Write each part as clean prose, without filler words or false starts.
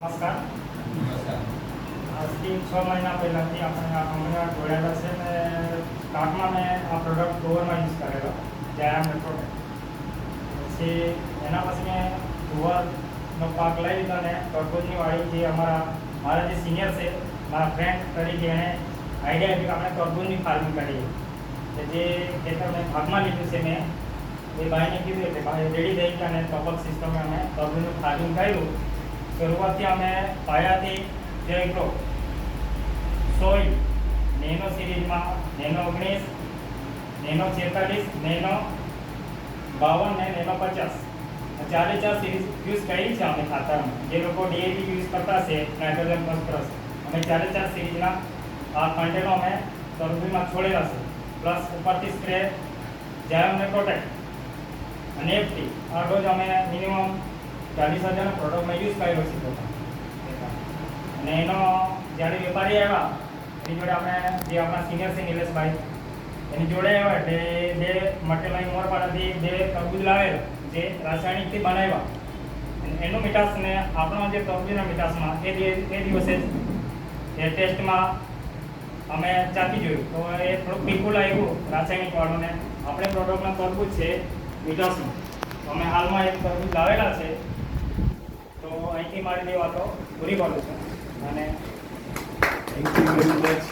નમસ્કાર. આજથી 6 મહિના પહેલાંથી આપણે આ કંપનીમાં જોડાયેલા છે ને સ્ટાર્ટમાં મેં આ પ્રોડક્ટ ડોરમાં યુઝ કરેલો જયામ મેટ્રોટેક. પછી એના પછી મેં ડોવરનો પાક લઈ લીધો અને ટરબૂજની વાડી જે મારા જે સિનિયર છે મારા ફ્રેન્ડ તરીકે એણે આઈડિયા આપ્યો કે આપણે ટરબૂજની ફાર્મિંગ કરીએ. જે ખેતર મેં ભાગમાં લીધું છે મેં એ ભાઈને કીધું એટલે ભાઈ રેડી થઈ ગયા અને ટોપઅપ સિસ્ટમે અમે ટરબૂજનું ફાર્મિંગ કર્યું. શરૂઆતથી અમે પાયાથી જયગ્રો સોય નેનો સિરીઝમાં નેનો 19, નેનો 46, નેનો 52 ને નેનો 50 ચારે ચાર સિરીઝ યુઝ કરી છે અમે ખાતરમાં. જે લોકો ડીએપી યુઝ કરતા છે નાઇટ્રોજન ફોસ્ફરસ અમે ચારે ચાર સિરીઝના આ કન્ટેનો અમે તરબૂજમાં છોડેલા છે. પ્લસ ઉપરથી સ્પ્રે જાયમ મેટ્રોટેક અને એફટી આ રોજ અમે મિનિમમ 40,000 પ્રોડક્ટ મેં યુઝ કર્યો છે પોતાનો. અને એનો જ્યારે વેપારી આવ્યા એની જોડે આપણે જે આપણા સિનિયર છે નિલેશભાઈ એની જોડે આવ્યા એટલે બે મટેલાઈ મોરપાડાથી બે તરબૂજ લાવેલ જે રાસાયણિકથી બનાવ્યા. એનું મીઠાશ ને આપણો જે તરબૂજના મીઠાશમાં એ દિવસે જ એ ટેસ્ટમાં અમે ચાખી જોયું તો એ થોડુંક તીખું લાગ્યું રાસાયણિક વાળું ને આપણે પ્રોડક્ટના તરબૂજ છે મીઠાશનું તો અમે હાલમાં એક તરબૂજ લાવેલા છે. તો અહીંથી મારી બે વાતો પૂરી કરું છું અને થેન્ક યુ વેરી મચ.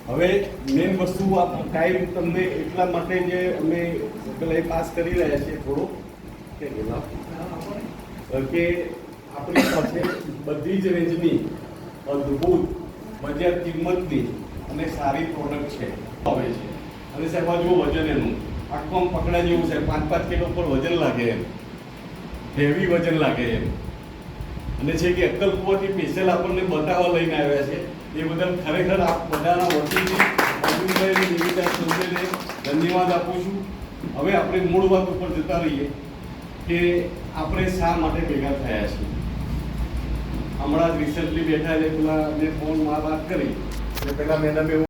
હવે મેઇન વસ્તુ ટાઈમ તમને એટલા માટે જે અમે પેલા પાસ કરી રહ્યા છીએ થોડો કે આપણી પાસે બધી જ રેન્જની અદ્ભુત બજાર કિંમતની અને સારી પ્રોડક્ટ છે આવે છે. અને સાહેબ આ જુઓ વજન એનું આખું આમ પકડા જેવું છે 5-5 કિલો પર વજન લાગે એમ હેવી વજન લાગે એમ. અને છે કે અક્કલકુવાથી સ્પેશિયલ આપણને બતાવવા લઈને આવ્યા છે એ બદલ ખરેખર આપ બધાના વતીથી અર્જુનભાઈ અને નિવિતા સંજયને ધન્યવાદ આપું છું. હવે આપણે મૂળ વાત ઉપર જતા રહીએ કે આપણે શા માટે ભેગા થયા છીએ. હમણાં જ રિસેન્ટલી બેઠા એટલે પેલા મેં ફોનમાં વાત કરી એટલે પહેલાં મેડમે